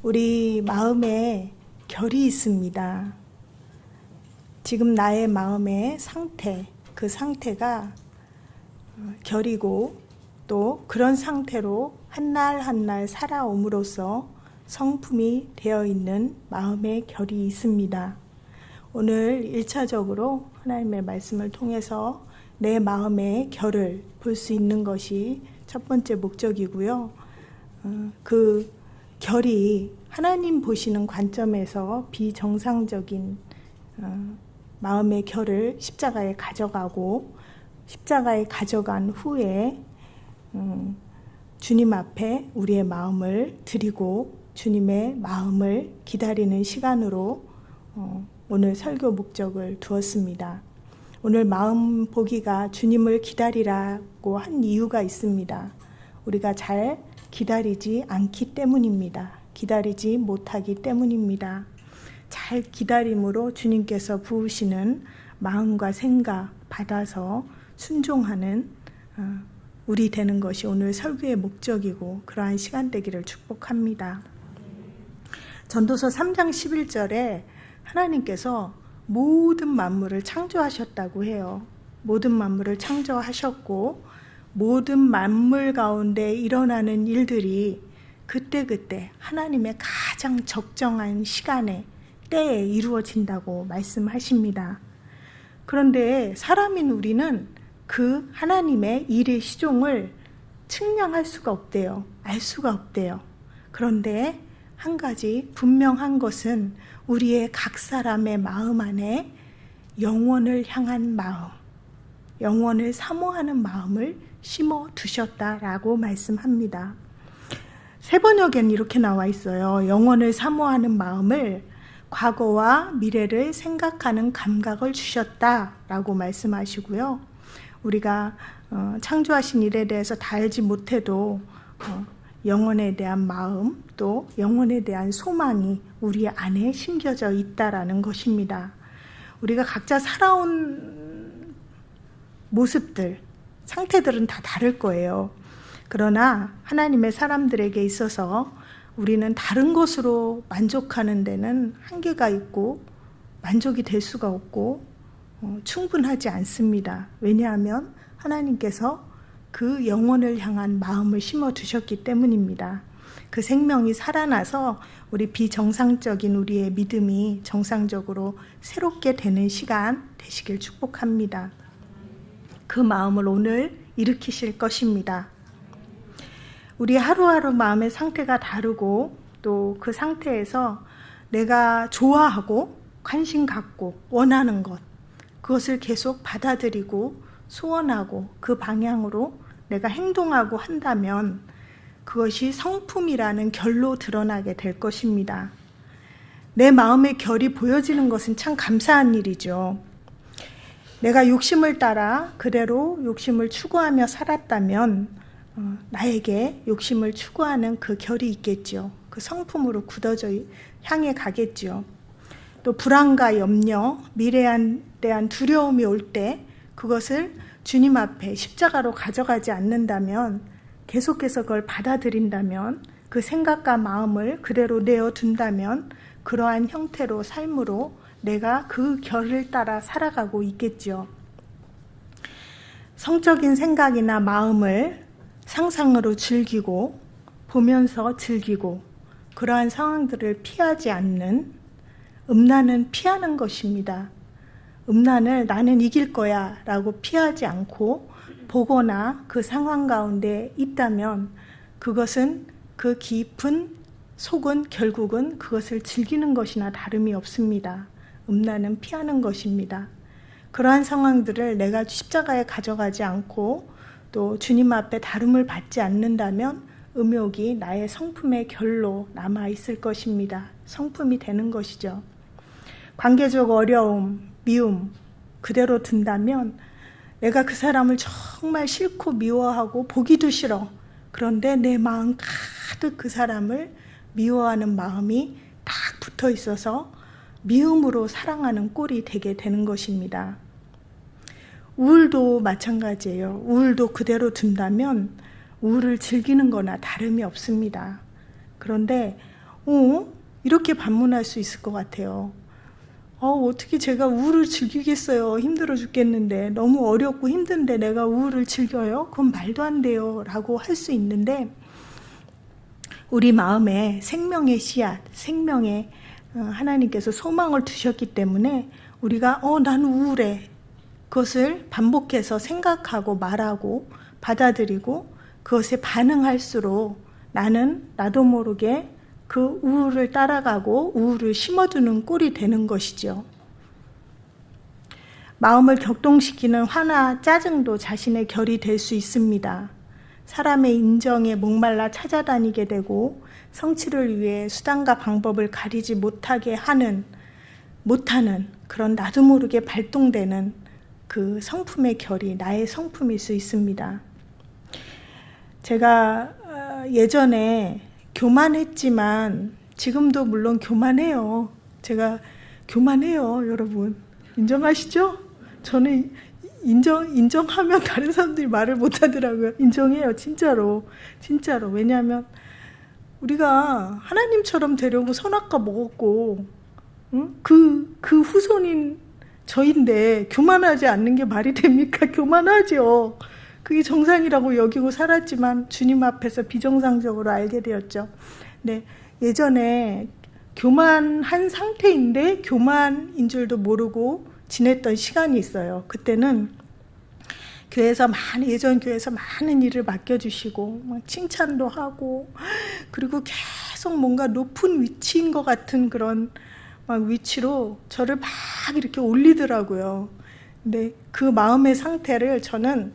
우리 마음에 결이 있습니다. 지금 나의 마음의 상태, 그 상태가 결이고 또 그런 상태로 한 날 한 날 살아옴으로써 성품이 되어 있는 마음의 결이 있습니다. 오늘 1차적으로 하나님의 말씀을 통해서 내 마음의 결을 볼 수 있는 것이 첫 번째 목적이고요. 그 결이 하나님 보시는 관점에서 비정상적인 마음의 결을 십자가에 가져가고 십자가에 가져간 후에 주님 앞에 우리의 마음을 드리고 주님의 마음을 기다리는 시간으로 오늘 설교 목적을 두었습니다. 오늘 마음 보기가 주님을 기다리라고 한 이유가 있습니다. 우리가 잘 기다리지 않기 때문입니다. 기다리지 못하기 때문입니다. 잘 기다림으로 주님께서 부으시는 마음과 생각 받아서 순종하는 우리 되는 것이 오늘 설교의 목적이고 그러한 시간 되기를 축복합니다. 전도서 3장 11절에 하나님께서 모든 만물을 창조하셨다고 해요. 모든 만물을 창조하셨고 모든 만물 가운데 일어나는 일들이 그때그때 하나님의 가장 적정한 시간에 때에 이루어진다고 말씀하십니다. 그런데 사람인 우리는 그 하나님의 일의 시종을 측량할 수가 없대요. 알 수가 없대요. 그런데 한 가지 분명한 것은 우리의 각 사람의 마음 안에 영원을 향한 마음, 영원을 사모하는 마음을 심어 두셨다라고 말씀합니다. 세번역에는 이렇게 나와 있어요. 영원을 사모하는 마음을 과거와 미래를 생각하는 감각을 주셨다라고 말씀하시고요. 우리가 창조하신 일에 대해서 다 알지 못해도 영혼에 대한 마음 또 영혼에 대한 소망이 우리 안에 심겨져 있다라는 것입니다. 우리가 각자 살아온 모습들, 상태들은 다 다를 거예요. 그러나 하나님의 사람들에게 있어서 우리는 다른 것으로 만족하는 데는 한계가 있고 만족이 될 수가 없고 충분하지 않습니다. 왜냐하면 하나님께서 그 영혼을 향한 마음을 심어 두셨기 때문입니다. 그 생명이 살아나서 우리 비정상적인 우리의 믿음이 정상적으로 새롭게 되는 시간 되시길 축복합니다. 그 마음을 오늘 일으키실 것입니다. 우리 하루하루 마음의 상태가 다르고 또 그 상태에서 내가 좋아하고 관심 갖고 원하는 것, 그것을 계속 받아들이고 소원하고 그 방향으로 내가 행동하고 한다면 그것이 성품이라는 결로 드러나게 될 것입니다. 내 마음의 결이 보여지는 것은 참 감사한 일이죠. 내가 욕심을 따라 그대로 욕심을 추구하며 살았다면 나에게 욕심을 추구하는 그 결이 있겠죠. 그 성품으로 굳어져 향해 가겠죠. 또 불안과 염려, 미래에 대한 두려움이 올 때 그것을 주님 앞에 십자가로 가져가지 않는다면, 계속해서 그걸 받아들인다면, 그 생각과 마음을 그대로 내어둔다면 그러한 형태로 삶으로 내가 그 결을 따라 살아가고 있겠죠. 성적인 생각이나 마음을 상상으로 즐기고 보면서 즐기고 그러한 상황들을 피하지 않는 음란은 피하는 것입니다. 음란을 나는 이길 거야 라고 피하지 않고 보거나 그 상황 가운데 있다면 그것은 그 깊은 속은 결국은 그것을 즐기는 것이나 다름이 없습니다. 음란은 피하는 것입니다. 그러한 상황들을 내가 십자가에 가져가지 않고 또 주님 앞에 다름을 받지 않는다면 음욕이 나의 성품의 결로 남아있을 것입니다. 성품이 되는 것이죠. 관계적 어려움, 미움 그대로 둔다면 내가 그 사람을 정말 싫고 미워하고 보기도 싫어. 그런데 내 마음 가득 그 사람을 미워하는 마음이 딱 붙어 있어서 미움으로 사랑하는 꼴이 되게 되는 것입니다. 우울도 마찬가지예요. 우울도 그대로 둔다면 우울을 즐기는 거나 다름이 없습니다. 그런데 이렇게 반문할 수 있을 것 같아요. 어떻게 제가 우울을 즐기겠어요. 힘들어 죽겠는데, 너무 어렵고 힘든데 내가 우울을 즐겨요? 그건 말도 안 돼요 라고 할 수 있는데, 우리 마음에 생명의 씨앗, 생명의 하나님께서 소망을 두셨기 때문에 우리가 난 우울해, 그것을 반복해서 생각하고 말하고 받아들이고 그것에 반응할수록 나는 나도 모르게 그 우울을 따라가고 우울을 심어두는 꼴이 되는 것이죠. 마음을 격동시키는 화나 짜증도 자신의 결이 될 수 있습니다. 사람의 인정에 목말라 찾아다니게 되고 성취를 위해 수단과 방법을 가리지 못하는 그런 나도 모르게 발동되는 그 성품의 결이 나의 성품일 수 있습니다. 제가 예전에 교만했지만 지금도 물론 교만해요. 제가 교만해요, 여러분. 인정하시죠? 저는 인정하면 다른 사람들이 말을 못하더라고요. 인정해요, 진짜로. 왜냐하면 우리가 하나님처럼 되려고 선악과 먹었고, 그 후손인 저인데 교만하지 않는 게 말이 됩니까? 교만하죠. 그게 정상이라고 여기고 살았지만 주님 앞에서 비정상적으로 알게 되었죠. 네, 예전에 교만한 상태인데 교만인 줄도 모르고 지냈던 시간이 있어요. 그때는 예전 교회에서 많은 일을 맡겨주시고 막 칭찬도 하고, 그리고 계속 뭔가 높은 위치인 것 같은 그런 막 위치로 저를 막 이렇게 올리더라고요. 근데 그 마음의 상태를 저는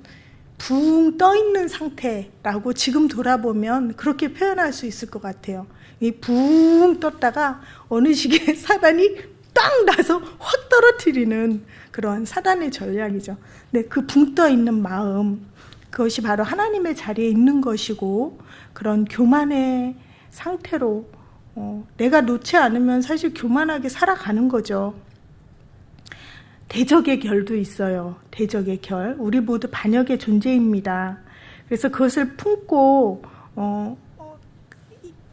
붕 떠 있는 상태라고 지금 돌아보면 그렇게 표현할 수 있을 것 같아요. 이 붕 떴다가 어느 시기에 사단이 땅 나서 확 떨어뜨리는 그런 사단의 전략이죠. 근데 그 붕 떠 있는 마음, 그것이 바로 하나님의 자리에 있는 것이고, 그런 교만의 상태로 내가 놓지 않으면 사실 교만하게 살아가는 거죠. 대적의 결도 있어요. 대적의 결. 우리 모두 반역의 존재입니다. 그래서 그것을 품고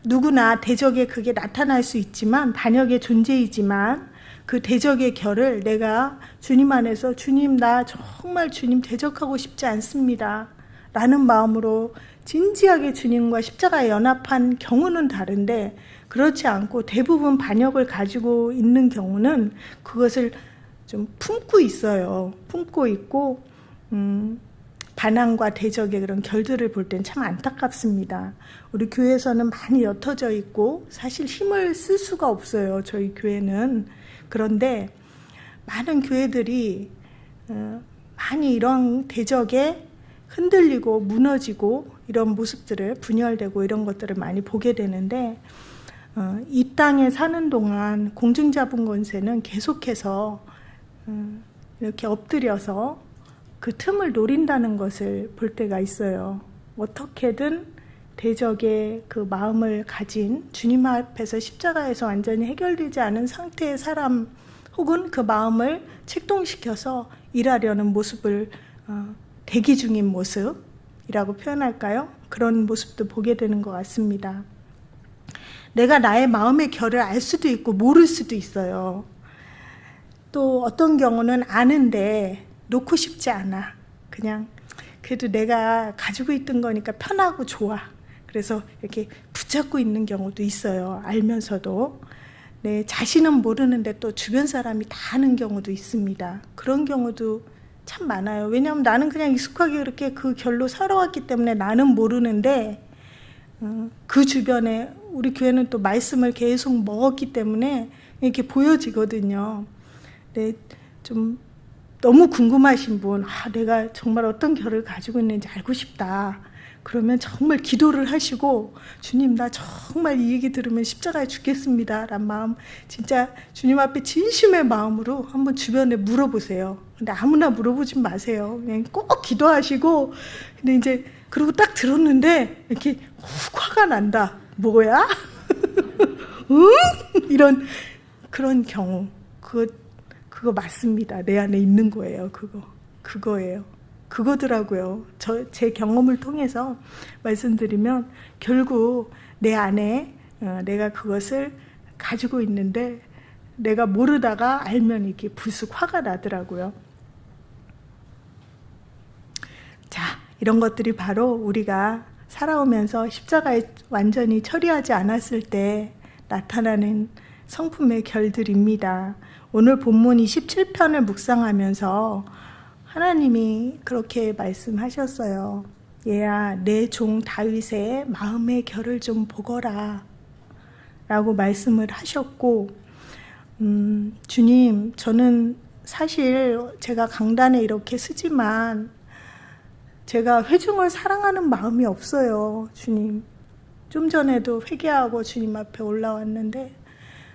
누구나 대적의 그게 나타날 수 있지만, 반역의 존재이지만 그 대적의 결을 내가 주님 안에서 주님, 나 정말 주님 대적하고 싶지 않습니다 라는 마음으로 진지하게 주님과 십자가에 연합한 경우는 다른데, 그렇지 않고 대부분 반역을 가지고 있는 경우는 그것을 좀 품고 있어요. 품고 있고 반항과 대적의 그런 결들을 볼 땐 참 안타깝습니다. 우리 교회에서는 많이 옅어져 있고 사실 힘을 쓸 수가 없어요, 저희 교회는. 그런데 많은 교회들이 많이 이런 대적에 흔들리고 무너지고 이런 모습들을, 분열되고 이런 것들을 많이 보게 되는데, 이 땅에 사는 동안 공중자분 권세는 계속해서 이렇게 엎드려서 그 틈을 노린다는 것을 볼 때가 있어요. 어떻게든 대적의 그 마음을 가진, 주님 앞에서 십자가에서 완전히 해결되지 않은 상태의 사람, 혹은 그 마음을 책동시켜서 일하려는 모습을 대기 중인 모습이라고 표현할까요? 그런 모습도 보게 되는 것 같습니다. 내가 나의 마음의 결을 알 수도 있고 모를 수도 있어요. 또 어떤 경우는 아는데 놓고 싶지 않아. 그냥 그래도 내가 가지고 있던 거니까 편하고 좋아. 그래서 이렇게 붙잡고 있는 경우도 있어요. 알면서도. 내 자신은 모르는데 또 주변 사람이 다 아는 경우도 있습니다. 그런 경우도 참 많아요. 왜냐하면 나는 그냥 익숙하게 그렇게 그 결로 살아왔기 때문에 나는 모르는데, 그 주변에 우리 교회는 또 말씀을 계속 먹었기 때문에 이렇게 보여지거든요. 네, 좀 너무 궁금하신 분, 내가 정말 어떤 결을 가지고 있는지 알고 싶다. 그러면 정말 기도를 하시고, 주님, 나 정말 이 얘기 들으면 십자가에 죽겠습니다 라는 마음, 진짜 주님 앞에 진심의 마음으로 한번 주변에 물어보세요. 근데 아무나 물어보지 마세요. 그냥 꼭 기도하시고, 근데 이제 그리고 딱 들었는데 이렇게 훅 화가 난다. 뭐야? 응? 이런 그런 경우, 그거 맞습니다. 내 안에 있는 거예요. 그거예요. 그거더라고요. 제 경험을 통해서 말씀드리면 결국 내 안에 내가 그것을 가지고 있는데 내가 모르다가 알면 이렇게 부숙 화가 나더라고요. 자, 이런 것들이 바로 우리가 살아오면서 십자가에 완전히 처리하지 않았을 때 나타나는 성품의 결들입니다. 오늘 본문 27편을 묵상하면서 하나님이 그렇게 말씀하셨어요. 얘야, 내 종 다윗의 마음의 결을 좀 보거라 라고 말씀을 하셨고, 주님, 저는 사실 제가 강단에 이렇게 쓰지만 제가 회중을 사랑하는 마음이 없어요. 주님, 좀 전에도 회개하고 주님 앞에 올라왔는데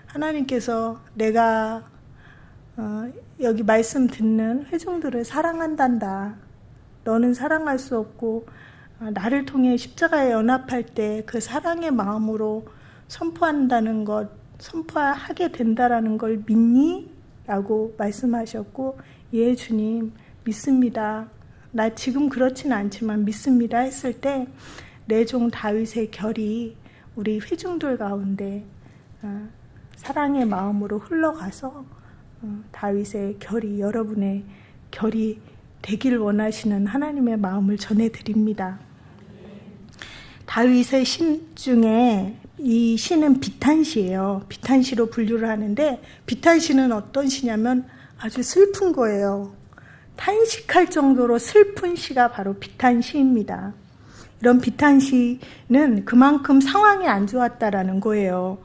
하나님께서 내가 여기 말씀 듣는 회중들을 사랑한단다. 너는 사랑할 수 없고 나를 통해 십자가에 연합할 때 그 사랑의 마음으로 선포한다는 것, 선포하게 된다라는 걸 믿니? 라고 말씀하셨고, 예 주님 믿습니다. 나 지금 그렇지는 않지만 믿습니다 했을 때 내 종 다윗의 결이 우리 회중들 가운데 사랑의 마음으로 흘러가서 다윗의 결이 여러분의 결이 되길 원하시는 하나님의 마음을 전해드립니다. 다윗의 신 중에 이 시는 비탄시예요. 비탄시로 분류를 하는데, 비탄시는 어떤 시냐면 아주 슬픈 거예요. 탄식할 정도로 슬픈 시가 바로 비탄시입니다. 이런 비탄시는 그만큼 상황이 안 좋았다라는 거예요.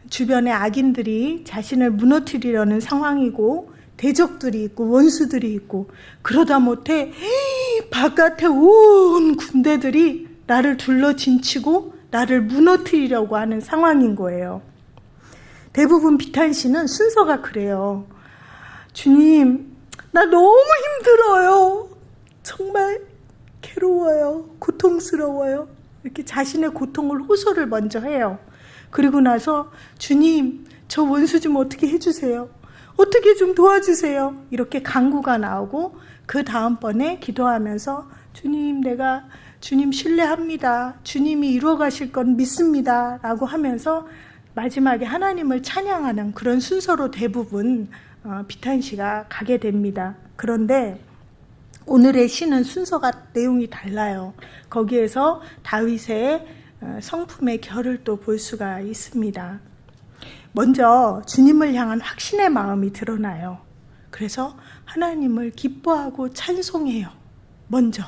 주변에 악인들이 자신을 무너뜨리려는 상황이고 대적들이 있고 원수들이 있고, 그러다 못해 바깥에 온 군대들이 나를 둘러진치고 나를 무너뜨리려고 하는 상황인 거예요. 대부분 비탄시는 순서가 그래요. 주님, 나 너무 힘들어요. 정말 괴로워요. 고통스러워요. 이렇게 자신의 고통을 호소를 먼저 해요. 그리고 나서 주님, 저 원수 좀 어떻게 해주세요. 어떻게 좀 도와주세요. 이렇게 간구가 나오고, 그 다음번에 기도하면서 주님, 내가 주님 신뢰합니다. 주님이 이루어 가실 건 믿습니다. 라고 하면서 마지막에 하나님을 찬양하는 그런 순서로 대부분 비탄시가 가게 됩니다. 그런데 오늘의 시는 순서가 내용이 달라요. 거기에서 다윗의 성품의 결을 또 볼 수가 있습니다. 먼저 주님을 향한 확신의 마음이 드러나요. 그래서 하나님을 기뻐하고 찬송해요. 먼저.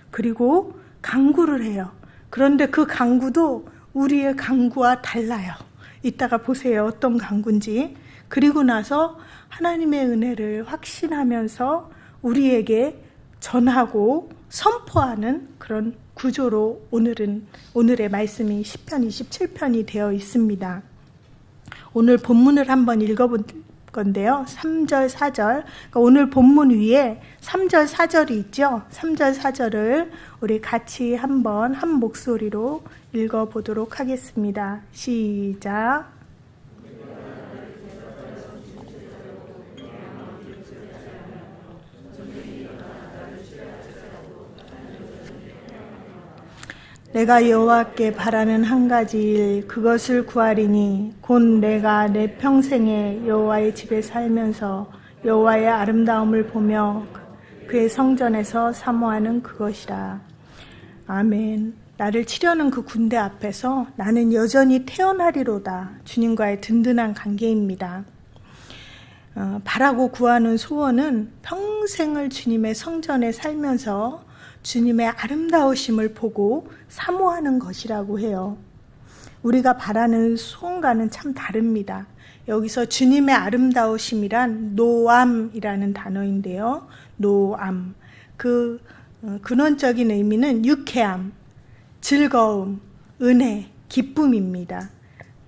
그리고 간구를 해요. 그런데 그 간구도 우리의 간구와 달라요. 이따가 보세요. 어떤 간구인지. 그리고 나서 하나님의 은혜를 확신하면서 우리에게 전하고 선포하는 그런 구조로 오늘의 말씀이 시편 27편이 되어 있습니다. 오늘 본문을 한번 읽어볼 건데요. 3절, 4절. 그러니까 오늘 본문 위에 3절, 4절이 있죠. 3절, 4절을 우리 같이 한번 한 목소리로 읽어보도록 하겠습니다. 시작. 내가 여호와께 바라는 한 가지 일, 그것을 구하리니 곧 내가 내 평생에 여호와의 집에 살면서 여호와의 아름다움을 보며 그의 성전에서 사모하는 그것이라. 아멘. 나를 치려는 그 군대 앞에서 나는 여전히 태어나리로다. 주님과의 든든한 관계입니다. 바라고 구하는 소원은 평생을 주님의 성전에 살면서 주님의 아름다우심을 보고 사모하는 것이라고 해요. 우리가 바라는 소원과는 참 다릅니다. 여기서 주님의 아름다우심이란 노암이라는 단어인데요. 노암. 그 근원적인 의미는 유쾌함, 즐거움, 은혜, 기쁨입니다.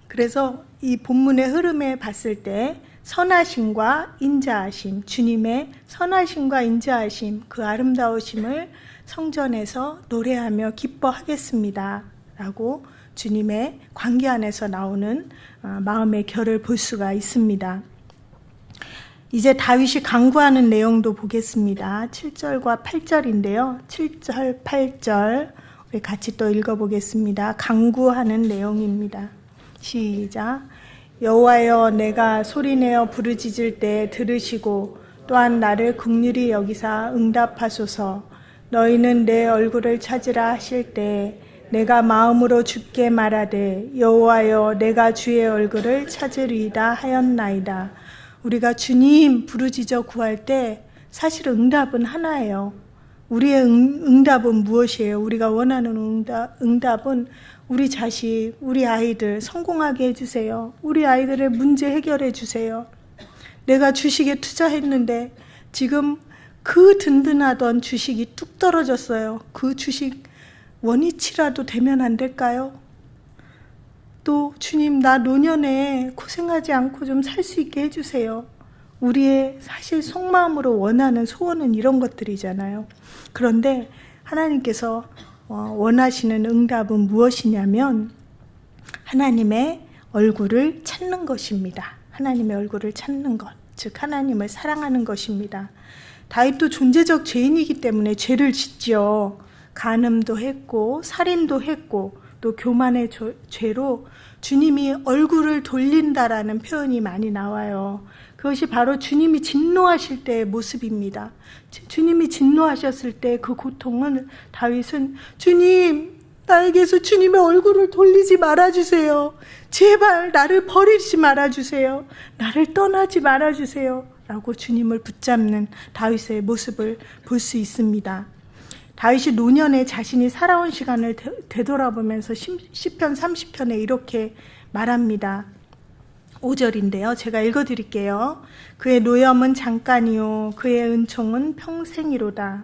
그래서 이 본문의 흐름에 봤을 때 선하심과 인자하심, 주님의 선하심과 인자하심, 그 아름다우심을 성전에서 노래하며 기뻐하겠습니다. 라고 주님의 관계 안에서 나오는 마음의 결을 볼 수가 있습니다. 이제 다윗이 간구하는 내용도 보겠습니다. 7절과 8절인데요. 7절, 8절 우리 같이 또 읽어보겠습니다. 간구하는 내용입니다. 시작. 여호와여, 내가 소리내어 부르짖을 때 들으시고 또한 나를 긍휼히 여기사 응답하소서. 너희는 내 얼굴을 찾으라 하실 때 내가 마음으로 주께 말하되 여호와여, 내가 주의 얼굴을 찾으리이다 하였나이다. 우리가 주님 부르짖어 구할 때 사실 응답은 하나예요. 우리의 응답은 무엇이에요? 우리가 원하는 응답은 우리 자식, 우리 아이들 성공하게 해주세요. 우리 아이들의 문제 해결해 주세요. 내가 주식에 투자했는데 지금 그 든든하던 주식이 뚝 떨어졌어요. 그 주식 원위치라도 되면 안 될까요? 또 주님, 나 노년에 고생하지 않고 좀 살 수 있게 해주세요. 우리의 사실 속마음으로 원하는 소원은 이런 것들이잖아요. 그런데 하나님께서 원하시는 응답은 무엇이냐면 하나님의 얼굴을 찾는 것입니다. 하나님의 얼굴을 찾는 것, 즉 하나님을 사랑하는 것입니다. 다윗도 존재적 죄인이기 때문에 죄를 짓죠. 간음도 했고 살인도 했고 또 교만의 죄로 주님이 얼굴을 돌린다라는 표현이 많이 나와요. 그것이 바로 주님이 진노하실 때의 모습입니다. 주님이 진노하셨을 때 그 고통을 다윗은 주님, 나에게서 주님의 얼굴을 돌리지 말아주세요. 제발 나를 버리지 말아주세요. 나를 떠나지 말아주세요. 라고 주님을 붙잡는 다윗의 모습을 볼 수 있습니다. 다윗이 노년에 자신이 살아온 시간을 되돌아보면서 시편 30편에 이렇게 말합니다. 5절인데요. 제가 읽어드릴게요. 그의 노염은 잠깐이요 그의 은총은 평생이로다.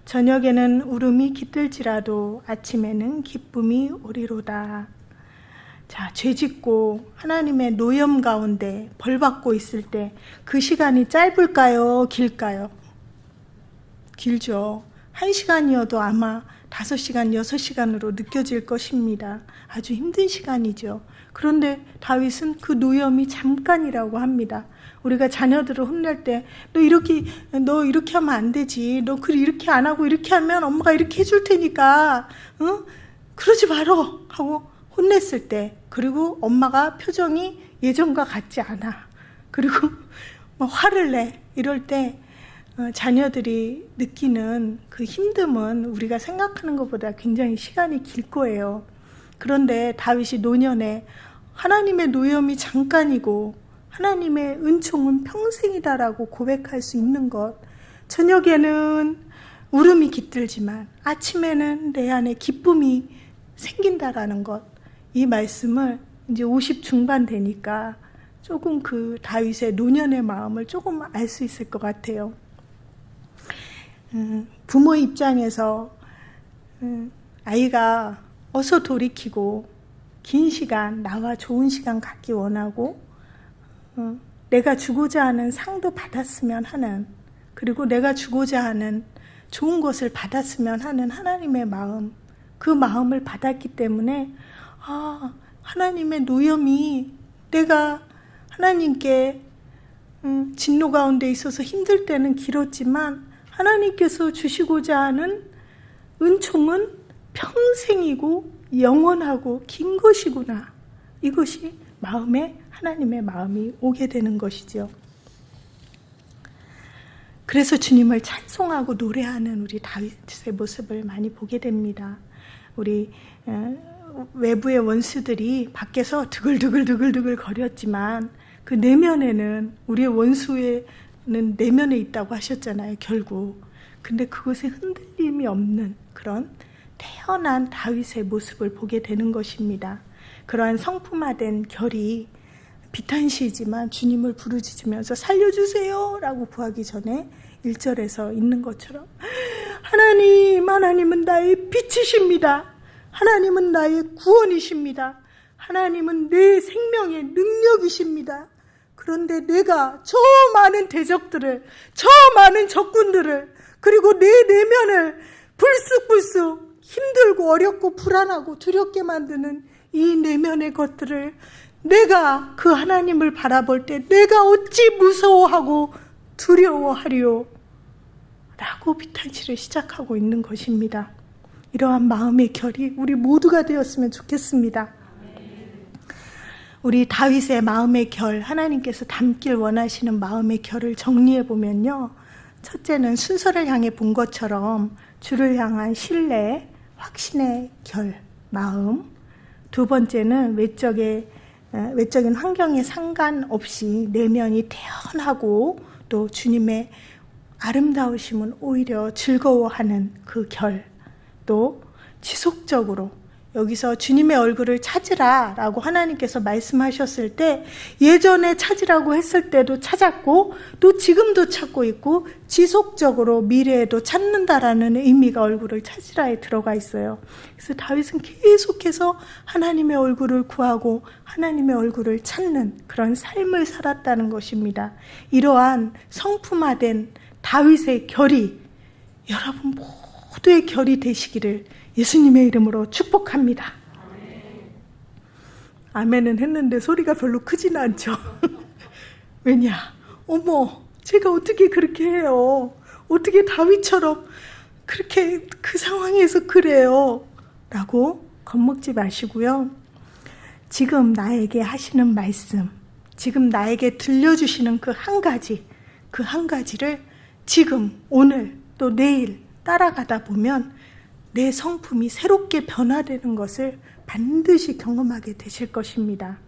저녁에는 울음이 깃들지라도 아침에는 기쁨이 오리로다. 자, 죄짓고 하나님의 노염 가운데 벌받고 있을 때 그 시간이 짧을까요? 길까요? 길죠. 1시간이어도 아마 5시간, 6시간으로 느껴질 것입니다. 아주 힘든 시간이죠. 그런데 다윗은 그 노염이 잠깐이라고 합니다. 우리가 자녀들을 혼낼 때 너 이렇게 하면 안 되지. 너 이렇게 안 하고 이렇게 하면 엄마가 이렇게 해줄 테니까 그러지 말어 하고 혼냈을 때, 그리고 엄마가 표정이 예전과 같지 않아, 그리고 화를 내, 이럴 때 자녀들이 느끼는 그 힘듦은 우리가 생각하는 것보다 굉장히 시간이 길 거예요. 그런데 다윗이 노년에 하나님의 노염이 잠깐이고 하나님의 은총은 평생이다라고 고백할 수 있는 것, 저녁에는 울음이 깃들지만 아침에는 내 안에 기쁨이 생긴다라는 것, 이 말씀을 이제 50 중반 되니까 조금 그 다윗의 노년의 마음을 조금 알 수 있을 것 같아요. 부모 입장에서 아이가 어서 돌이키고 긴 시간 나와 좋은 시간 갖기 원하고 내가 주고자 하는 상도 받았으면 하는, 그리고 내가 주고자 하는 좋은 것을 받았으면 하는 하나님의 마음, 그 마음을 받았기 때문에 하나님의 노염이, 내가 하나님께 진노 가운데 있어서 힘들 때는 길었지만 하나님께서 주시고자 하는 은총은 평생이고 영원하고 긴 것이구나, 이것이 마음에 하나님의 마음이 오게 되는 것이죠. 그래서 주님을 찬송하고 노래하는 우리 다윗의 모습을 많이 보게 됩니다. 우리 외부의 원수들이 밖에서 드글드글 거렸지만 그 내면에는, 우리의 원수는 내면에 있다고 하셨잖아요, 결국. 근데 그것에 흔들림이 없는 그런 태어난 다윗의 모습을 보게 되는 것입니다. 그러한 성품화된 결이 비탄시이지만 주님을 부르짖으면서 살려주세요 라고 구하기 전에 1절에서 있는 것처럼 하나님은 나의 빛이십니다. 하나님은 나의 구원이십니다. 하나님은 내 생명의 능력이십니다. 그런데 내가 저 많은 대적들을, 저 많은 적군들을, 그리고 내 내면을 불쑥불쑥 힘들고 어렵고 불안하고 두렵게 만드는 이 내면의 것들을 내가 그 하나님을 바라볼 때 내가 어찌 무서워하고 두려워하리요 라고 비탄시를 시작하고 있는 것입니다. 이러한 마음의 결이 우리 모두가 되었으면 좋겠습니다. 우리 다윗의 마음의 결, 하나님께서 담길 원하시는 마음의 결을 정리해 보면요. 첫째는 순서를 향해 본 것처럼 주를 향한 신뢰, 확신의 결, 마음. 두 번째는 외적인 환경에 상관없이 내면이 태연하고 또 주님의 아름다우심은 오히려 즐거워하는 그 결. 또 지속적으로 여기서 주님의 얼굴을 찾으라 라고 하나님께서 말씀하셨을 때 예전에 찾으라고 했을 때도 찾았고 또 지금도 찾고 있고 지속적으로 미래에도 찾는다라는 의미가 얼굴을 찾으라에 들어가 있어요. 그래서 다윗은 계속해서 하나님의 얼굴을 구하고 하나님의 얼굴을 찾는 그런 삶을 살았다는 것입니다. 이러한 성품화된 다윗의 결이 여러분 모두의 결이 되시기를 예수님의 이름으로 축복합니다. 아멘은 했는데 소리가 별로 크지는 않죠. 왜냐? 어머, 제가 어떻게 그렇게 해요? 어떻게 다윗처럼 그렇게 그 상황에서 그래요? 라고 겁먹지 마시고요. 지금 나에게 하시는 말씀, 지금 나에게 들려주시는 그 한 가지를 지금, 오늘, 또 내일 따라가다 보면 내 성품이 새롭게 변화되는 것을 반드시 경험하게 되실 것입니다.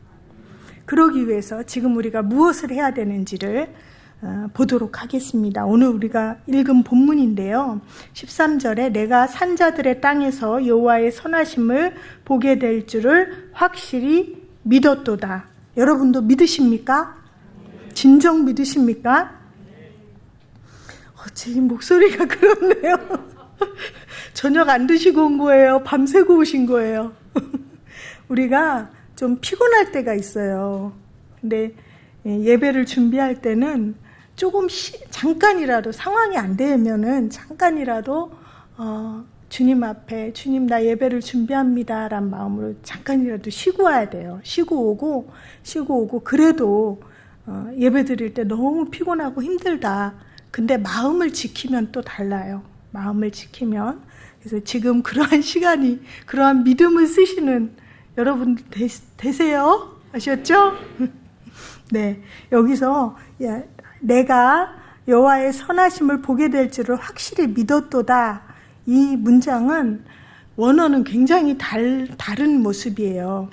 그러기 위해서 지금 우리가 무엇을 해야 되는지를 보도록 하겠습니다. 오늘 우리가 읽은 본문인데요. 13절에 내가 산자들의 땅에서 여호와의 선하심을 보게 될 줄을 확실히 믿었도다. 여러분도 믿으십니까? 진정 믿으십니까? 제 목소리가 그렇네요. 저녁 안 드시고 온 거예요? 밤새고 오신 거예요? 우리가 좀 피곤할 때가 있어요. 근데 예배를 준비할 때는 조금 잠깐이라도 상황이 안 되면은 잠깐이라도 주님 앞에 주님 나 예배를 준비합니다 라는 마음으로 잠깐이라도 쉬고 와야 돼요. 쉬고 오고 그래도 예배 드릴 때 너무 피곤하고 힘들다. 근데 마음을 지키면 또 달라요. 마음을 지키면. 그래서 지금 그러한 시간이, 그러한 믿음을 쓰시는 여러분 되세요? 아셨죠? 네. 여기서 내가 여호와의 선하심을 보게 될 줄을 확실히 믿었도다. 이 문장은 원어는 굉장히 다른 모습이에요.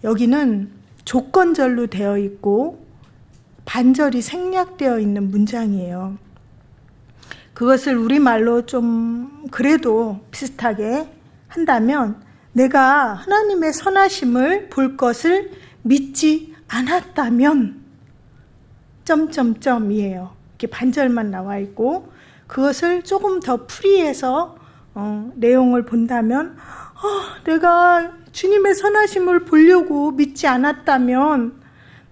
여기는 조건절로 되어 있고 반절이 생략되어 있는 문장이에요. 그것을 우리말로 좀 그래도 비슷하게 한다면 내가 하나님의 선하심을 볼 것을 믿지 않았다면 점점점이에요. 이렇게 반절만 나와 있고 그것을 조금 더 풀이해서 내용을 본다면 내가 주님의 선하심을 보려고 믿지 않았다면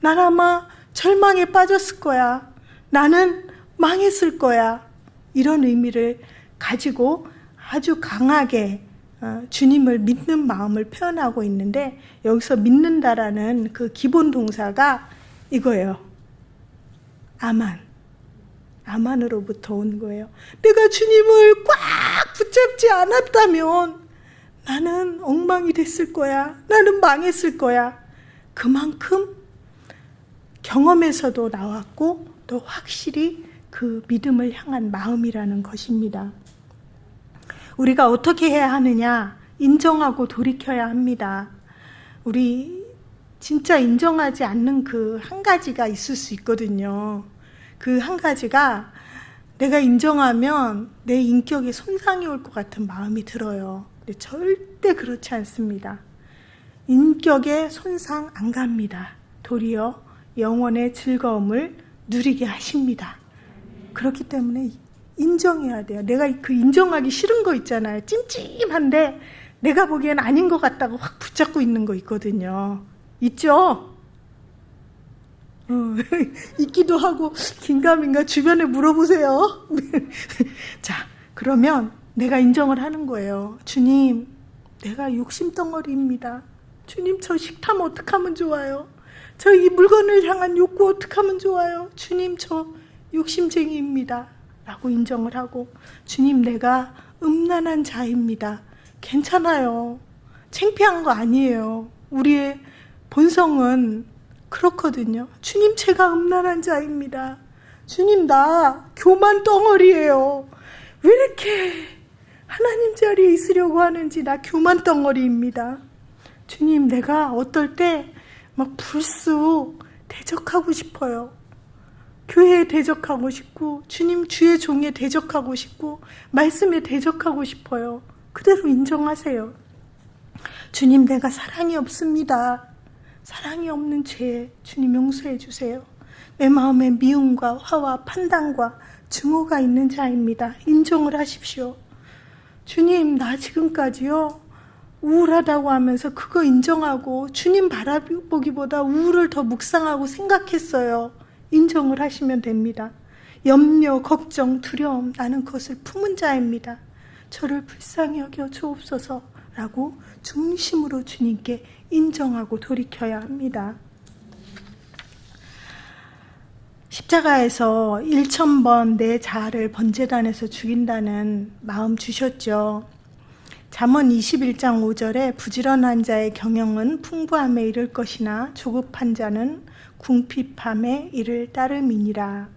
난 아마 절망에 빠졌을 거야. 나는 망했을 거야. 이런 의미를 가지고 아주 강하게 주님을 믿는 마음을 표현하고 있는데 여기서 믿는다라는 그 기본 동사가 이거예요. 아만으로부터 온 거예요. 내가 주님을 꽉 붙잡지 않았다면 나는 엉망이 됐을 거야. 나는 망했을 거야. 그만큼 경험에서도 나왔고 또 확실히 그 믿음을 향한 마음이라는 것입니다. 우리가 어떻게 해야 하느냐? 인정하고 돌이켜야 합니다. 우리 진짜 인정하지 않는 그 한 가지가 있을 수 있거든요. 그 한 가지가 내가 인정하면 내 인격에 손상이 올 것 같은 마음이 들어요. 근데 절대 그렇지 않습니다. 인격에 손상 안 갑니다. 도리어 영혼의 즐거움을 누리게 하십니다. 그렇기 때문에 인정해야 돼요. 내가 그 인정하기 싫은 거 있잖아요. 찜찜한데 내가 보기엔 아닌 것 같다고 확 붙잡고 있는 거 있거든요. 있죠? 있기도 하고 긴가민가 주변에 물어보세요. 자, 그러면 내가 인정을 하는 거예요. 주님, 내가 욕심덩어리입니다. 주님, 저 식탐 어떻게 하면 좋아요? 저 이 물건을 향한 욕구 어떻게 하면 좋아요? 주님, 저 욕심쟁이입니다. 라고 인정을 하고 주님, 내가 음란한 자입니다. 괜찮아요. 창피한 거 아니에요. 우리의 본성은 그렇거든요. 주님, 제가 음란한 자입니다. 주님, 나 교만 덩어리예요. 왜 이렇게 하나님 자리에 있으려고 하는지, 나 교만 덩어리입니다. 주님, 내가 어떨 때 막 불쑥 대적하고 싶어요. 교회에 대적하고 싶고, 주님 주의 종에 대적하고 싶고, 말씀에 대적하고 싶어요. 그대로 인정하세요. 주님, 내가 사랑이 없습니다. 사랑이 없는 죄 주님 용서해 주세요. 내 마음에 미움과 화와 판단과 증오가 있는 자입니다. 인정을 하십시오. 주님, 나 지금까지요 우울하다고 하면서 그거 인정하고 주님 바라보기보다 우울을 더 묵상하고 생각했어요. 인정을 하시면 됩니다. 염려, 걱정, 두려움, 나는 그것을 품은 자입니다. 저를 불쌍히 여겨 주옵소서라고 중심으로 주님께 인정하고 돌이켜야 합니다. 십자가에서 1000번 내 자아를 번제단에서 죽인다는 마음 주셨죠. 잠언 21장 5절에 부지런한 자의 경영은 풍부함에 이를 것이나 조급한 자는 궁핍함에 이를 따름이니라.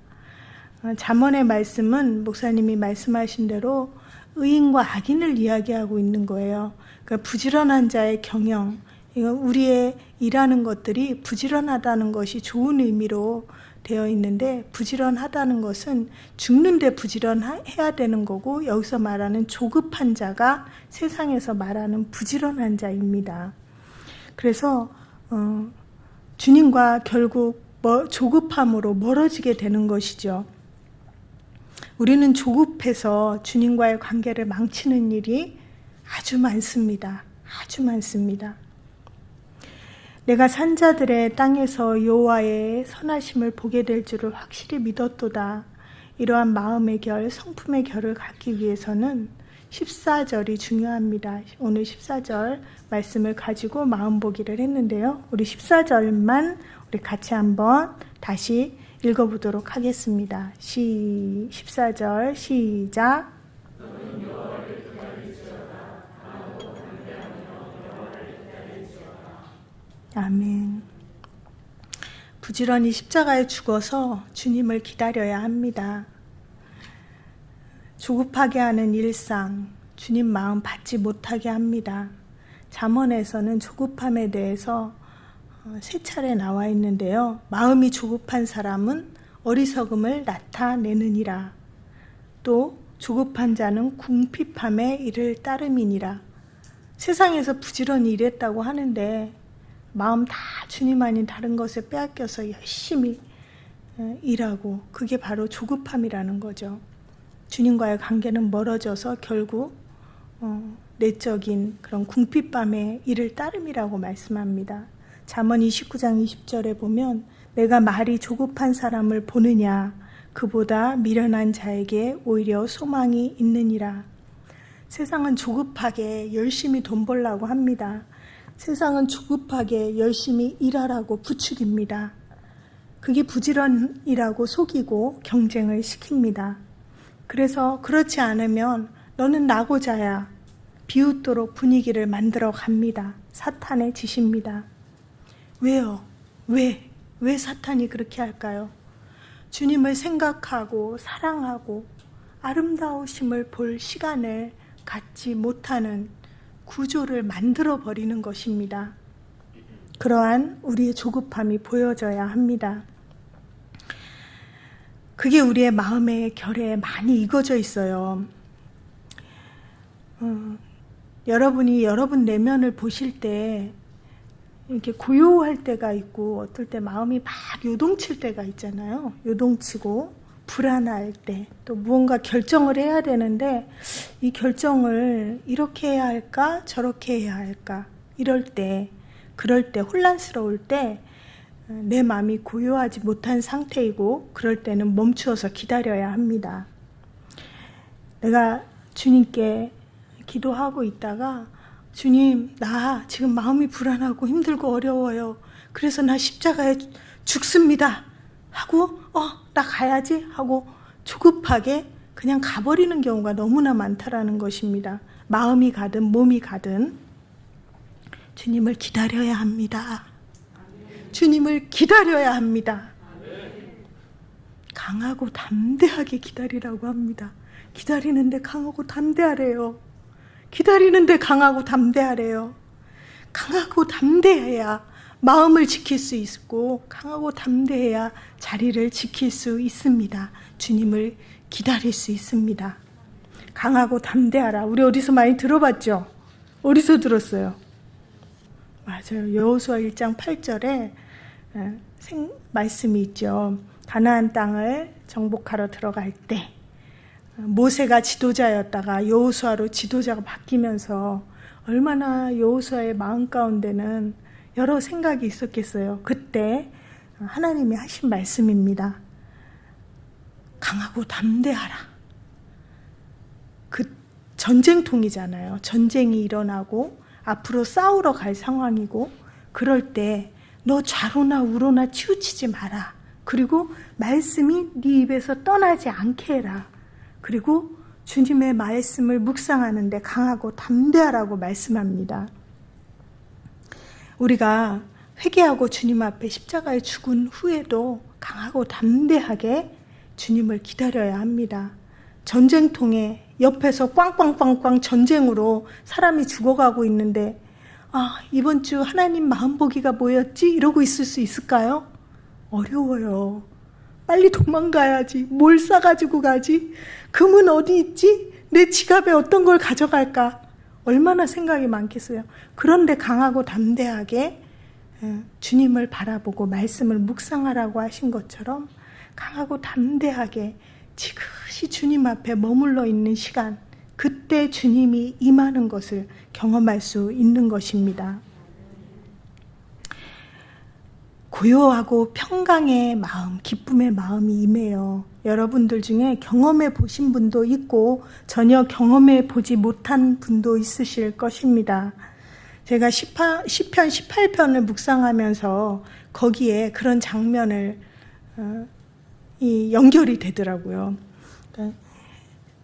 잠언의 말씀은 목사님이 말씀하신 대로 의인과 악인을 이야기하고 있는 거예요. 그러니까 부지런한 자의 경영, 우리의 일하는 것들이 부지런하다는 것이 좋은 의미로 되어 있는데, 부지런하다는 것은 죽는데 부지런해야 되는 거고, 여기서 말하는 조급한 자가 세상에서 말하는 부지런한 자입니다. 그래서 주님과 결국 조급함으로 멀어지게 되는 것이죠. 우리는 조급해서 주님과의 관계를 망치는 일이 아주 많습니다. 아주 많습니다. 내가 산자들의 땅에서 여호와의 선하심을 보게 될 줄을 확실히 믿었도다. 이러한 마음의 결, 성품의 결을 갖기 위해서는 14절이 중요합니다. 오늘 14절 말씀을 가지고 마음 보기를 했는데요. 우리 14절만 우리 같이 한번 다시 읽어보도록 하겠습니다. 14절 시작. 아멘. 부지런히 십자가에 죽어서 주님을 기다려야 합니다. 조급하게 하는 일상, 주님 마음 받지 못하게 합니다. 잠언에서는 조급함에 대해서 3차례 나와 있는데요. 마음이 조급한 사람은 어리석음을 나타내느니라. 또 조급한 자는 궁핍함에 이를 따름이니라. 세상에서 부지런히 일했다고 하는데 마음 다 주님 아닌 다른 것에 빼앗겨서 열심히 일하고, 그게 바로 조급함이라는 거죠. 주님과의 관계는 멀어져서 결국 내적인 그런 궁핍함에 이를 따름이라고 말씀합니다. 잠언 29장 20절에 보면 내가 말이 조급한 사람을 보느냐, 그보다 미련한 자에게 오히려 소망이 있느니라. 세상은 조급하게 열심히 돈 벌라고 합니다. 세상은 조급하게 열심히 일하라고 부추깁니다. 그게 부지런이라고 속이고 경쟁을 시킵니다. 그래서 그렇지 않으면 너는 나고자야 비웃도록 분위기를 만들어 갑니다. 사탄의 짓입니다. 왜요? 왜 사탄이 그렇게 할까요? 주님을 생각하고 사랑하고 아름다우심을 볼 시간을 갖지 못하는 구조를 만들어 버리는 것입니다. 그러한 우리의 조급함이 보여져야 합니다. 그게 우리의 마음의 결에 많이 익어져 있어요. 여러분이 여러분 내면을 보실 때 이렇게 고요할 때가 있고, 어떨 때 마음이 막 요동칠 때가 있잖아요. 요동치고 불안할 때, 또 무언가 결정을 해야 되는데 이 결정을 이렇게 해야 할까 저렇게 해야 할까, 그럴 때 혼란스러울 때 내 마음이 고요하지 못한 상태이고, 그럴 때는 멈추어서 기다려야 합니다. 내가 주님께 기도하고 있다가 주님, 나 지금 마음이 불안하고 힘들고 어려워요. 그래서 나 십자가에 죽습니다 하고 나 가야지 하고 조급하게 그냥 가버리는 경우가 너무나 많다라는 것입니다. 마음이 가든 몸이 가든 주님을 기다려야 합니다. 주님을 기다려야 합니다. 강하고 담대하게 기다리라고 합니다. 기다리는데 강하고 담대하래요. 기다리는데 강하고 담대하래요. 강하고 담대해야 마음을 지킬 수 있고 강하고 담대해야 자리를 지킬 수 있습니다. 주님을 기다릴 수 있습니다. 강하고 담대하라. 우리 어디서 많이 들어봤죠? 어디서 들었어요? 맞아요. 여호수아 1장 8절에 말씀이 있죠. 가나안 땅을 정복하러 들어갈 때 모세가 지도자였다가 여호수아로 지도자가 바뀌면서 얼마나 여호수아의 마음 가운데는 여러 생각이 있었겠어요. 그때 하나님이 하신 말씀입니다. 강하고 담대하라. 그 전쟁통이잖아요. 전쟁이 일어나고 앞으로 싸우러 갈 상황이고 그럴 때 너 좌로나 우로나 치우치지 마라. 그리고 말씀이 네 입에서 떠나지 않게 해라. 그리고 주님의 말씀을 묵상하는데 강하고 담대하라고 말씀합니다. 우리가 회개하고 주님 앞에 십자가에 죽은 후에도 강하고 담대하게 주님을 기다려야 합니다. 전쟁통에 옆에서 꽝꽝꽝꽝 전쟁으로 사람이 죽어가고 있는데 이번 주 하나님 마음보기가 뭐였지? 이러고 있을 수 있을까요? 어려워요. 빨리 도망가야지. 뭘 싸가지고 가지? 금은 어디 있지? 내 지갑에 어떤 걸 가져갈까? 얼마나 생각이 많겠어요. 그런데 강하고 담대하게 주님을 바라보고 말씀을 묵상하라고 하신 것처럼 강하고 담대하게 지그시 주님 앞에 머물러 있는 시간, 그때 주님이 임하는 것을 경험할 수 있는 것입니다. 고요하고 평강의 마음, 기쁨의 마음이 임해요. 여러분들 중에 경험해 보신 분도 있고 전혀 경험해 보지 못한 분도 있으실 것입니다. 제가 시편 18편을 묵상하면서 거기에 그런 장면을 연결이 되더라고요.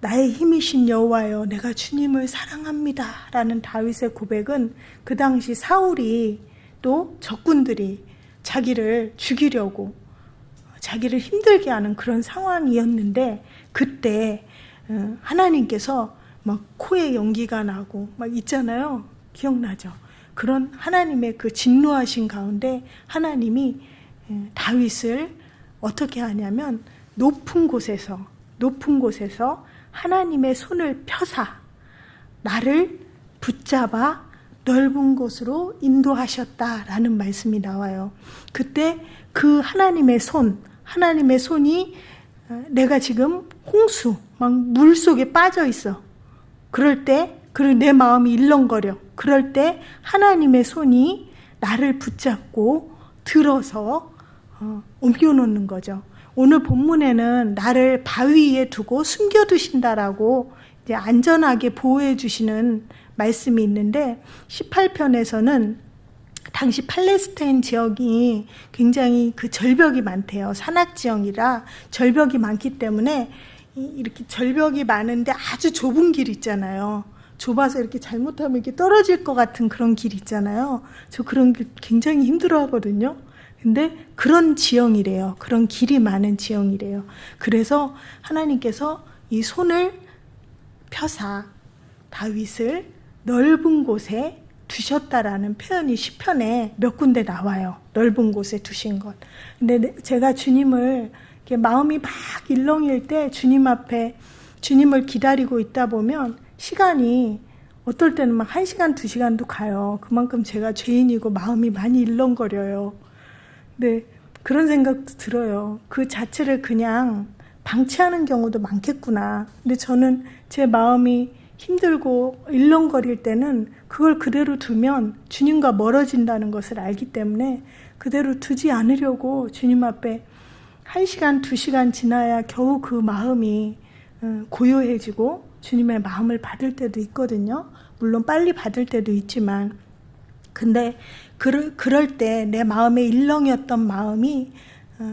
나의 힘이신 여호와여, 내가 주님을 사랑합니다 라는 다윗의 고백은 그 당시 사울이 또 적군들이 자기를 죽이려고 자기를 힘들게 하는 그런 상황이었는데 그때 하나님께서 막 코에 연기가 나고 막 있잖아요. 기억나죠? 그런 하나님의 그 진노하신 가운데 하나님이 다윗을 어떻게 하냐면 높은 곳에서 하나님의 손을 펴사 나를 붙잡아 넓은 곳으로 인도하셨다라는 말씀이 나와요. 그때 그 하나님의 손이 내가 지금 홍수, 막 물속에 빠져 있어. 그럴 때, 그리고 내 마음이 일렁거려. 그럴 때 하나님의 손이 나를 붙잡고 들어서 옮겨놓는 거죠. 오늘 본문에는 나를 바위 위에 두고 숨겨두신다라고 이제 안전하게 보호해 주시는 말씀이 있는데 18편에서는 당시 팔레스타인 지역이 굉장히 그 절벽이 많대요. 산악지형이라 절벽이 많기 때문에 이렇게 절벽이 많은데 아주 좁은 길 있잖아요. 좁아서 이렇게 잘못하면 이렇게 떨어질 것 같은 그런 길 있잖아요. 저 그런 길 굉장히 힘들어 하거든요. 근데 그런 지형이래요. 그런 길이 많은 지형이래요. 그래서 하나님께서 이 손을 펴사 다윗을 넓은 곳에 두셨다라는 표현이 시편에 몇 군데 나와요. 넓은 곳에 두신 것. 근데 제가 주님을 이렇게 마음이 막 일렁일 때 주님 앞에 주님을 기다리고 있다 보면 시간이 어떨 때는 막 1시간, 2시간도 가요. 그만큼 제가 죄인이고 마음이 많이 일렁거려요. 네, 그런 생각도 들어요. 그 자체를 그냥 방치하는 경우도 많겠구나. 근데 저는 제 마음이 힘들고 일렁거릴 때는 그걸 그대로 두면 주님과 멀어진다는 것을 알기 때문에 그대로 두지 않으려고 주님 앞에 1시간, 2시간 지나야 겨우 그 마음이 고요해지고 주님의 마음을 받을 때도 있거든요. 물론 빨리 받을 때도 있지만 근데 그럴 때 내 마음에 일렁이었던 마음이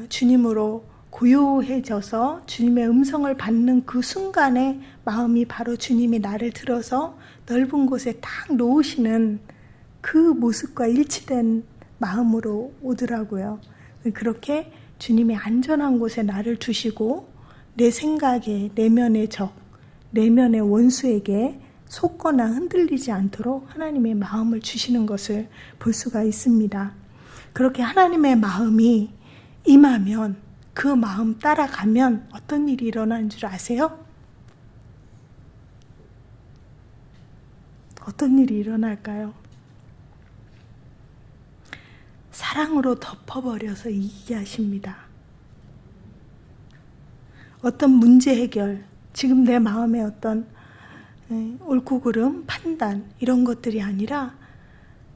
주님으로 고요해져서 주님의 음성을 받는 그 순간에 마음이 바로 주님이 나를 들어서 넓은 곳에 딱 놓으시는 그 모습과 일치된 마음으로 오더라고요. 그렇게 주님이 안전한 곳에 나를 두시고 내 생각에 내면의 적, 내면의 원수에게 속거나 흔들리지 않도록 하나님의 마음을 주시는 것을 볼 수가 있습니다. 그렇게 하나님의 마음이 임하면 그 마음 따라가면 어떤 일이 일어나는 줄 아세요? 어떤 일이 일어날까요? 사랑으로 덮어버려서 이기게 하십니다. 어떤 문제 해결, 지금 내 마음에 어떤 옳고 그름, 판단 이런 것들이 아니라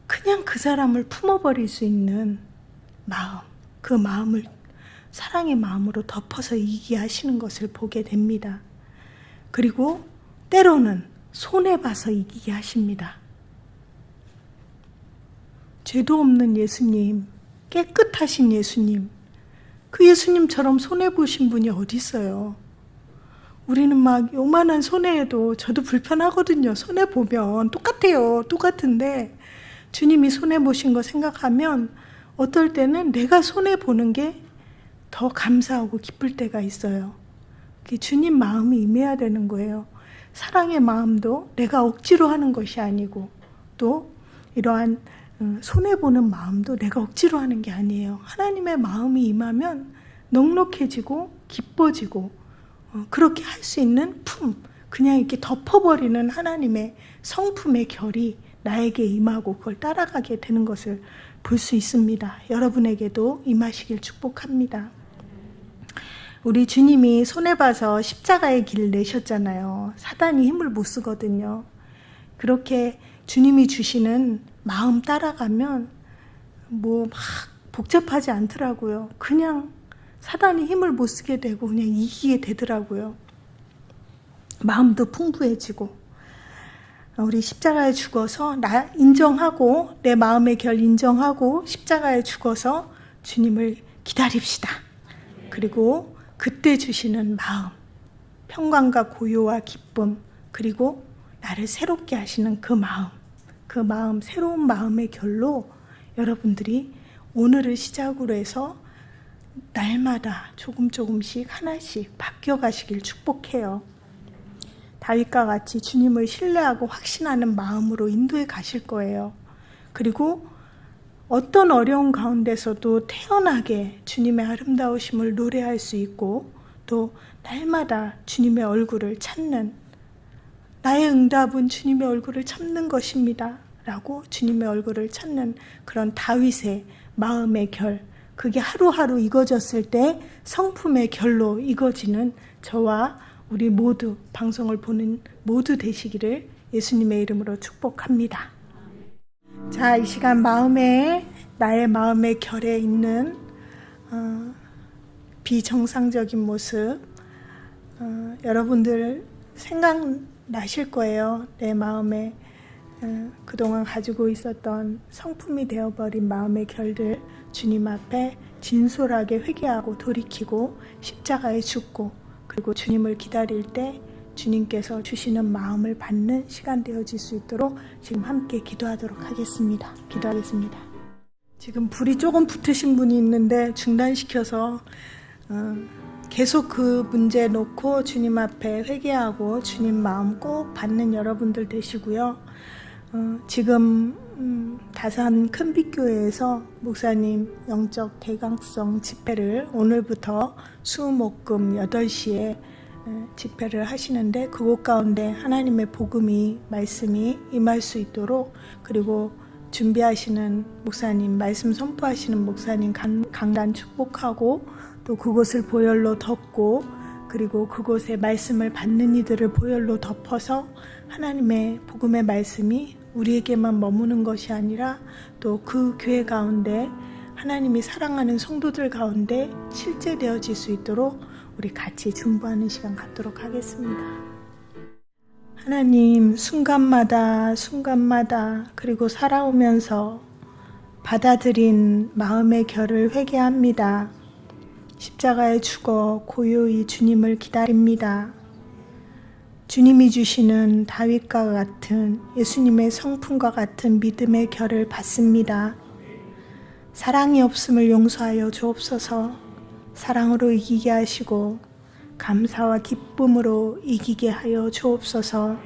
그냥 그 사람을 품어버릴 수 있는 마음, 그 마음을 사랑의 마음으로 덮어서 이기게 하시는 것을 보게 됩니다. 그리고 때로는 손해봐서 이기게 하십니다. 죄도 없는 예수님, 깨끗하신 예수님, 그 예수님처럼 손해보신 분이 어디 있어요? 우리는 막 요만한 손해에도 저도 불편하거든요. 손해보면 똑같아요. 똑같은데 주님이 손해보신 거 생각하면 어떨 때는 내가 손해보는 게 더 감사하고 기쁠 때가 있어요. 주님 마음이 임해야 되는 거예요. 사랑의 마음도 내가 억지로 하는 것이 아니고 또 이러한 손해보는 마음도 내가 억지로 하는 게 아니에요. 하나님의 마음이 임하면 넉넉해지고 기뻐지고 그렇게 할 수 있는 품, 그냥 이렇게 덮어버리는 하나님의 성품의 결이 나에게 임하고 그걸 따라가게 되는 것을 볼 수 있습니다. 여러분에게도 임하시길 축복합니다. 우리 주님이 손해봐서 십자가의 길을 내셨잖아요. 사단이 힘을 못 쓰거든요. 그렇게 주님이 주시는 마음 따라가면 뭐 막 복잡하지 않더라고요. 그냥 사단이 힘을 못 쓰게 되고 그냥 이기게 되더라고요. 마음도 풍부해지고 우리 십자가에 죽어서 나 인정하고 내 마음의 결 인정하고 십자가에 죽어서 주님을 기다립시다. 그리고 그때 주시는 마음, 평강과 고요와 기쁨, 그리고 나를 새롭게 하시는 그 마음, 새로운 마음의 결로 여러분들이 오늘을 시작으로 해서 날마다 조금씩 하나씩 바뀌어가시길 축복해요. 다윗과 같이 주님을 신뢰하고 확신하는 마음으로 인도해 가실 거예요. 그리고 어떤 어려운 가운데서도 태연하게 주님의 아름다우심을 노래할 수 있고 또 날마다 주님의 얼굴을 찾는, 나의 응답은 주님의 얼굴을 찾는 것입니다 라고 주님의 얼굴을 찾는 그런 다윗의 마음의 결, 그게 하루하루 익어졌을 때 성품의 결로 익어지는 저와 우리 모두, 방송을 보는 모두 되시기를 예수님의 이름으로 축복합니다. 자, 이 시간 나의 마음의 결에 있는 비정상적인 모습, 여러분들 생각나실 거예요. 내 마음에 그동안 가지고 있었던 성품이 되어버린 마음의 결들 주님 앞에 진솔하게 회개하고 돌이키고 십자가에 죽고 그리고 주님을 기다릴 때 주님께서 주시는 마음을 받는 시간 되어질 수 있도록 지금 함께 기도하도록 하겠습니다. 기도하겠습니다. 지금 불이 조금 붙으신 분이 있는데 중단시켜서 계속 그 문제 놓고 주님 앞에 회개하고 주님 마음 꼭 받는 여러분들 되시고요. 지금 다산 큰빛교회에서 목사님 영적 대강성 집회를 오늘부터 수목금 8시에 집회를 하시는데 그곳 가운데 하나님의 복음이 말씀이 임할 수 있도록 그리고 준비하시는 목사님, 말씀 선포하시는 목사님 강단 축복하고 또 그곳을 보혈로 덮고 그리고 그곳에 말씀을 받는 이들을 보혈로 덮어서 하나님의 복음의 말씀이 우리에게만 머무는 것이 아니라 또 그 교회 가운데 하나님이 사랑하는 성도들 가운데 실제되어질 수 있도록 우리 같이 중보하는 시간 갖도록 하겠습니다. 하나님, 순간마다 그리고 살아오면서 받아들인 마음의 결을 회개합니다. 십자가에 죽어 고요히 주님을 기다립니다. 주님이 주시는 다윗과 같은 예수님의 성품과 같은 믿음의 결을 받습니다. 사랑이 없음을 용서하여 주옵소서. 사랑으로 이기게 하시고 감사와 기쁨으로 이기게 하여 주옵소서.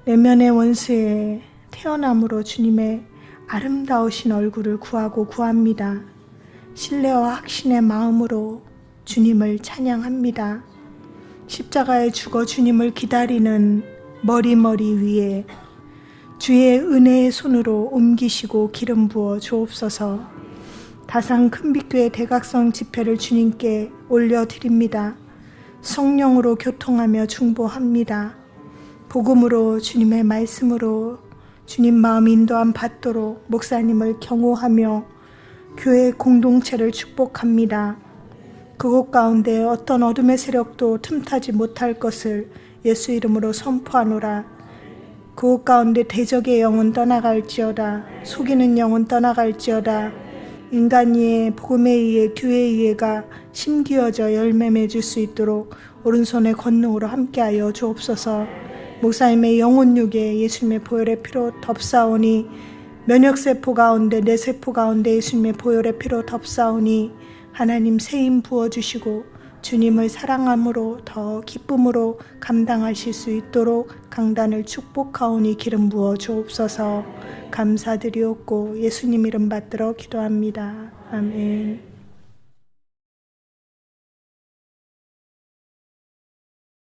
내면의 원수에 태어남으로 주님의 아름다우신 얼굴을 구하고 구합니다. 신뢰와 확신의 마음으로 주님을 찬양합니다. 십자가에 죽어 주님을 기다리는 머리 위에 주의 은혜의 손으로 옮기시고 기름 부어 주옵소서. 다산 큰빛교회 대각성 집회를 주님께 올려드립니다. 성령으로 교통하며 중보합니다. 복음으로 주님의 말씀으로 주님 마음 인도함 받도록 목사님을 경호하며 교회 공동체를 축복합니다. 그곳 가운데 어떤 어둠의 세력도 틈타지 못할 것을 예수 이름으로 선포하노라. 그곳 가운데 대적의 영은 떠나갈지어다. 속이는 영은 떠나갈지어다. 인간이의 복음에 의해 교회에 의해가 심기어져 열매 맺을 수 있도록 오른손의 권능으로 함께하여 주옵소서. 목사님의 영혼육에 예수님의 보혈의 피로 덮사오니 면역세포 가운데 뇌세포 가운데 예수님의 보혈의 피로 덮사오니 하나님 세임 부어주시고 주님을 사랑함으로 더 기쁨으로 감당하실 수 있도록 강단을 축복하오니 기름 부어 주옵소서. 감사드리옵고 예수님 이름 받들어 기도합니다. 아멘.